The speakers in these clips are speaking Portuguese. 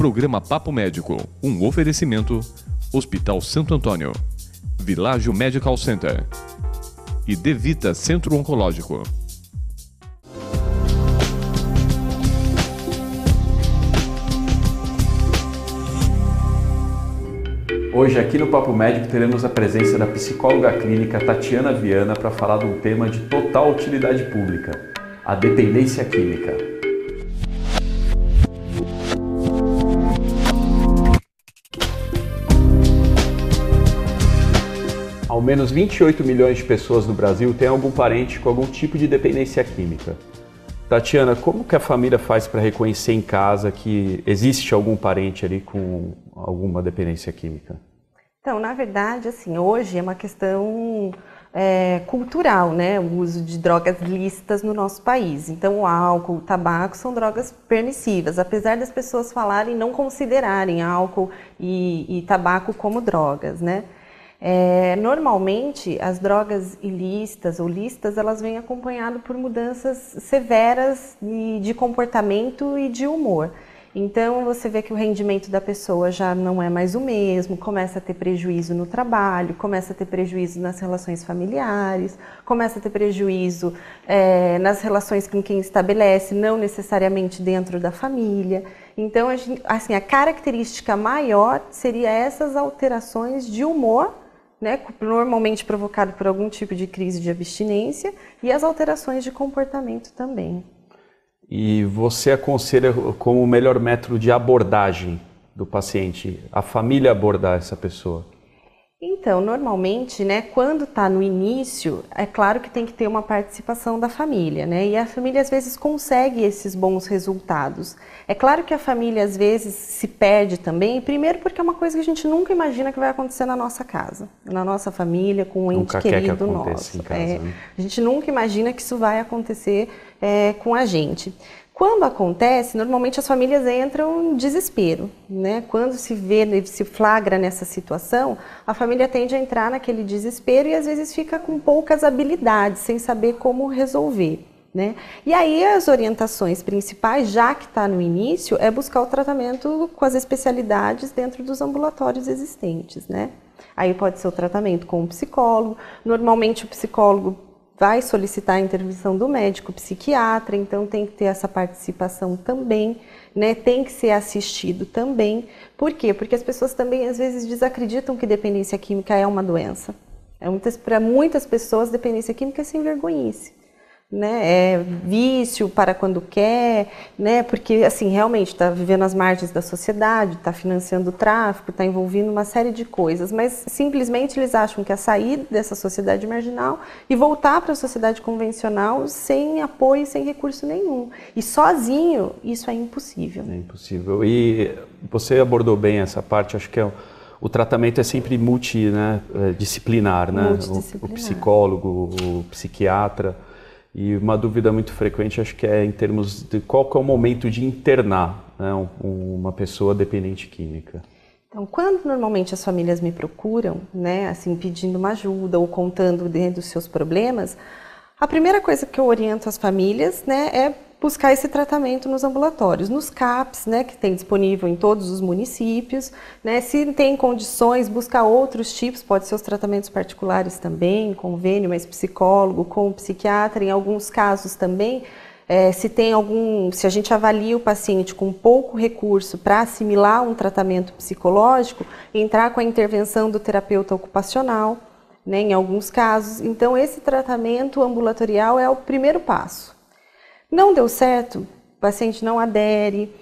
Programa Papo Médico, um oferecimento Hospital Santo Antônio, Világio Medical Center e Devita Centro Oncológico. Hoje aqui no Papo Médico teremos a presença da psicóloga clínica Tatiana Viana para falar de um tema de total utilidade pública, a dependência química. Ao menos 28 milhões de pessoas no Brasil têm algum parente com algum tipo de dependência química. Tatiana, como que a família faz para reconhecer em casa que existe algum parente ali com alguma dependência química? Então, na verdade, assim, hoje é uma questão cultural, né? O uso de drogas lícitas no nosso país. Então, o álcool, o tabaco são drogas permissivas, apesar das pessoas falarem não considerarem álcool e tabaco como drogas, né? Normalmente, as drogas ilícitas ou lícitas, elas vêm acompanhadas por mudanças severas de comportamento e de humor. Então, você vê que o rendimento da pessoa já não é mais o mesmo, começa a ter prejuízo no trabalho, começa a ter prejuízo nas relações familiares, começa a ter prejuízo nas relações com quem estabelece, não necessariamente dentro da família. Então, a característica maior seria essas alterações de humor, né, normalmente provocado por algum tipo de crise de abstinência, e as alterações de comportamento também. E você aconselha como o melhor método de abordagem do paciente, a família abordar essa pessoa? Então, normalmente, né, quando está no início, é claro que tem que ter uma participação da família, né? E a família às vezes consegue esses bons resultados. É claro que a família às vezes se perde também, primeiro porque é uma coisa que a gente nunca imagina que vai acontecer na nossa casa, na nossa família, com um ente querido nosso. Em casa, né? A gente nunca imagina que isso vai acontecer com a gente. Quando acontece, normalmente as famílias entram em desespero, né? Quando se flagra nessa situação, a família tende a entrar naquele desespero e às vezes fica com poucas habilidades, sem saber como resolver, né? E aí as orientações principais, já que está no início, é buscar o tratamento com as especialidades dentro dos ambulatórios existentes, né? Aí pode ser o tratamento com o psicólogo, normalmente o psicólogo vai solicitar a intervenção do médico psiquiatra, então tem que ter essa participação também, né? Tem que ser assistido também. Por quê? Porque as pessoas também às vezes desacreditam que dependência química é uma doença. Para muitas pessoas, dependência química é sem vergonhice, né? É vício para quando quer, né? Porque assim, realmente está vivendo às margens da sociedade, está financiando o tráfico, está envolvendo uma série de coisas, mas simplesmente eles acham que é sair dessa sociedade marginal e voltar para a sociedade convencional sem apoio, sem recurso nenhum. E sozinho, isso é impossível. É impossível. E você abordou bem essa parte, acho que o tratamento é sempre multidisciplinar, né? O psicólogo, o psiquiatra. E uma dúvida muito frequente, acho que é em termos de qual que é o momento de internar, né, uma pessoa dependente química. Então, quando normalmente as famílias me procuram, né, assim, pedindo uma ajuda ou contando dentro dos seus problemas, a primeira coisa que eu oriento as famílias, né, é buscar esse tratamento nos ambulatórios, nos CAPs, né, que tem disponível em todos os municípios, né, se tem condições, buscar outros tipos, pode ser os tratamentos particulares também, convênio, mas psicólogo, com psiquiatra, em alguns casos também, se a gente avalia o paciente com pouco recurso para assimilar um tratamento psicológico, entrar com a intervenção do terapeuta ocupacional, né, em alguns casos. Então, esse tratamento ambulatorial é o primeiro passo. Não deu certo, o paciente não adere,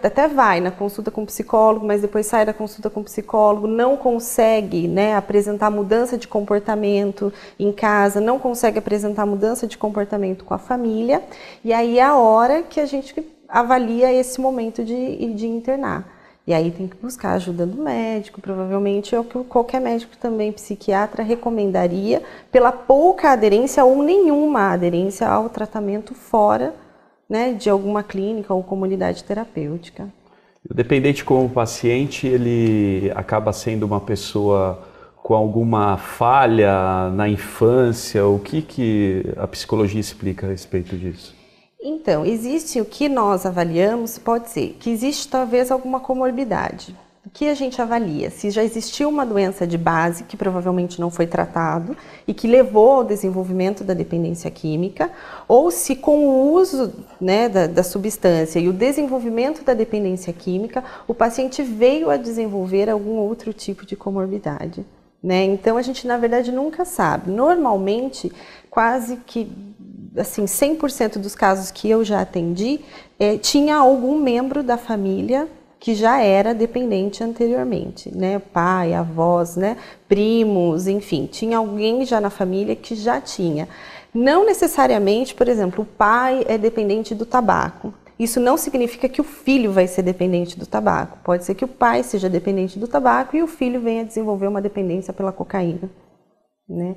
até vai na consulta com o psicólogo, mas depois sai da consulta com o psicólogo, não consegue, né, apresentar mudança de comportamento em casa, não consegue apresentar mudança de comportamento com a família, e aí é a hora que a gente avalia esse momento de internar. E aí tem que buscar a ajuda do médico, provavelmente é o que qualquer médico também, psiquiatra, recomendaria pela pouca aderência ou nenhuma aderência ao tratamento fora, né, de alguma clínica ou comunidade terapêutica. O dependente como paciente, ele acaba sendo uma pessoa com alguma falha na infância? O que a psicologia explica a respeito disso? Então, existe o que nós avaliamos, pode ser que existe talvez alguma comorbidade. O que a gente avalia? Se já existiu uma doença de base que provavelmente não foi tratado e que levou ao desenvolvimento da dependência química, ou se com o uso, né, da substância e o desenvolvimento da dependência química, o paciente veio a desenvolver algum outro tipo de comorbidade. Né? Então, a gente, na verdade, nunca sabe. Normalmente, quase que assim, 100% dos casos que eu já atendi, tinha algum membro da família que já era dependente anteriormente, né? Pai, avós, né? Primos, enfim, tinha alguém já na família que já tinha. Não necessariamente, por exemplo, o pai é dependente do tabaco. Isso não significa que o filho vai ser dependente do tabaco. Pode ser que o pai seja dependente do tabaco e o filho venha desenvolver uma dependência pela cocaína. Né?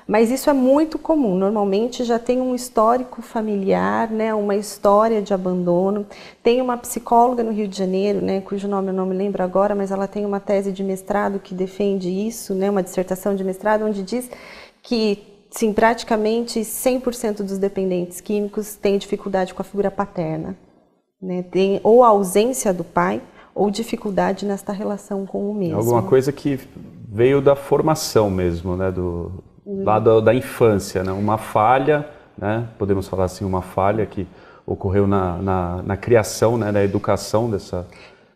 Mas isso é muito comum, normalmente já tem um histórico familiar, né? Uma história de abandono. Tem uma psicóloga no Rio de Janeiro, né? Cujo nome eu não me lembro agora, mas ela tem uma tese de mestrado que defende isso, né? Uma dissertação de mestrado, onde diz que sim, praticamente 100% dos dependentes químicos têm dificuldade com a figura paterna. Né? Tem ou a ausência do pai ou dificuldade nesta relação com o mesmo. Alguma coisa que veio da formação mesmo, né, lá da infância, né, uma falha, né, podemos falar assim, uma falha que ocorreu na criação, né, na educação dessa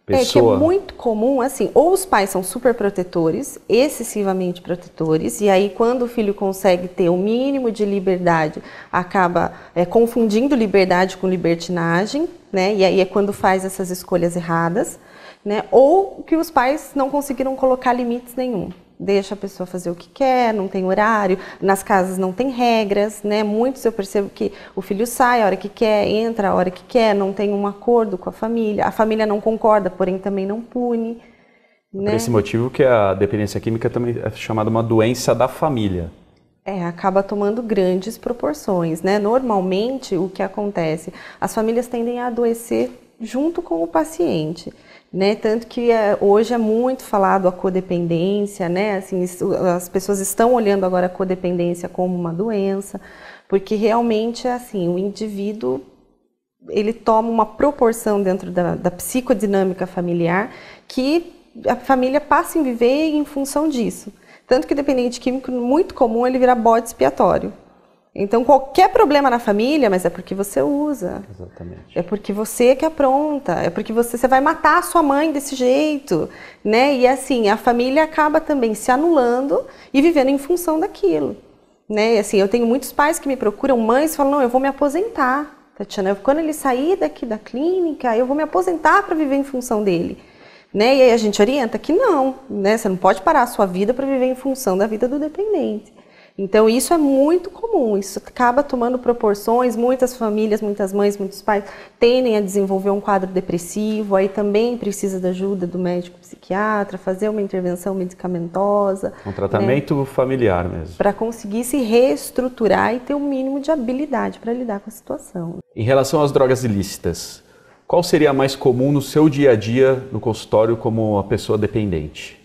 pessoa. Que é muito comum, assim, ou os pais são super protetores, excessivamente protetores, e aí quando o filho consegue ter o mínimo de liberdade, acaba confundindo liberdade com libertinagem, né, e aí é quando faz essas escolhas erradas. Né? Ou que os pais não conseguiram colocar limites nenhum. Deixa a pessoa fazer o que quer, não tem horário, nas casas não tem regras, né? Muitos eu percebo que o filho sai a hora que quer, entra a hora que quer, não tem um acordo com a família não concorda, porém também não pune. Né? Por esse motivo que a dependência química também é chamada uma doença da família. Acaba tomando grandes proporções, né? Normalmente o que acontece, as famílias tendem a adoecer junto com o paciente. Né? Tanto que hoje é muito falado a codependência, né? Assim, as pessoas estão olhando agora a codependência como uma doença, porque realmente assim, o indivíduo ele toma uma proporção dentro da psicodinâmica familiar que a família passa a viver em função disso. Tanto que o dependente químico, muito comum, ele virar bode expiatório. Então, qualquer problema na família, mas é porque você usa. Exatamente. É porque você que apronta, é porque você vai matar a sua mãe desse jeito, né? E assim, a família acaba também se anulando e vivendo em função daquilo, né? E assim, eu tenho muitos pais que me procuram, mães, falam, não, eu vou me aposentar, Tatiana, quando ele sair daqui da clínica, eu vou me aposentar para viver em função dele. Né? E aí a gente orienta que não, né? Você não pode parar a sua vida para viver em função da vida do dependente. Então, isso é muito comum, isso acaba tomando proporções, muitas famílias, muitas mães, muitos pais tendem a desenvolver um quadro depressivo, aí também precisa da ajuda do médico psiquiatra, fazer uma intervenção medicamentosa. Um tratamento familiar mesmo. Para conseguir se reestruturar e ter um mínimo de habilidade para lidar com a situação. Em relação às drogas ilícitas, qual seria a mais comum no seu dia a dia no consultório como uma pessoa dependente?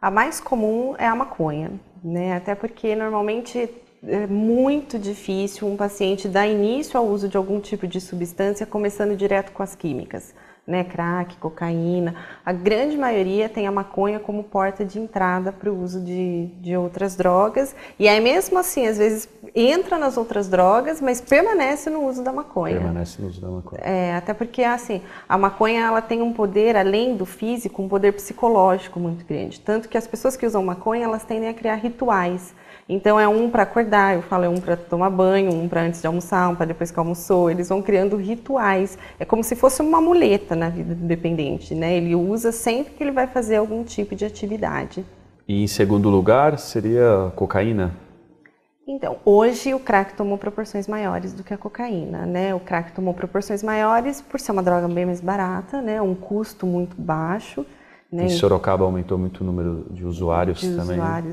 A mais comum é a maconha. Né? Até porque normalmente é muito difícil um paciente dar início ao uso de algum tipo de substância começando direto com as químicas, né? Crack, cocaína. A grande maioria tem a maconha como porta de entrada para o uso de outras drogas e aí mesmo assim às vezes entra nas outras drogas, mas permanece no uso da maconha. Permanece no uso da maconha. Até porque assim, a maconha ela tem um poder, além do físico, um poder psicológico muito grande. Tanto que as pessoas que usam maconha, elas tendem a criar rituais. Então é um para acordar, eu falo, é um para tomar banho, um para antes de almoçar, um para depois que almoçou. Eles vão criando rituais. É como se fosse uma muleta na vida do dependente, né? Ele usa sempre que ele vai fazer algum tipo de atividade. E em segundo lugar, seria a cocaína? Então, hoje o crack tomou proporções maiores do que a cocaína, né? O crack tomou proporções maiores por ser uma droga bem mais barata, né? Um custo muito baixo. Né? Em Sorocaba aumentou muito o número de usuários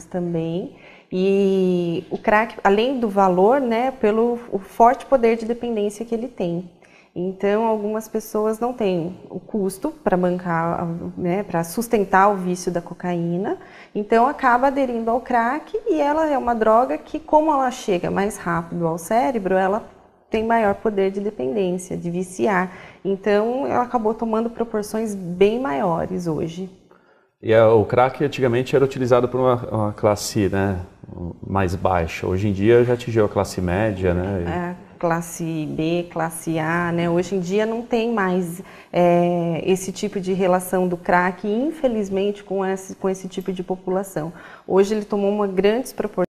também. E o crack, além do valor, né, pelo o forte poder de dependência que ele tem. Então, algumas pessoas não têm o custo para bancar, né, para sustentar o vício da cocaína. Então, acaba aderindo ao crack e ela é uma droga que, como ela chega mais rápido ao cérebro, ela tem maior poder de dependência, de viciar. Então, ela acabou tomando proporções bem maiores hoje. E o crack antigamente era utilizado por uma classe, né, mais baixa. Hoje em dia já atingiu a classe média, né? Classe B, classe A, né? Hoje em dia não tem mais esse tipo de relação do crack, infelizmente, com esse tipo de população. Hoje ele tomou uma grande proporção.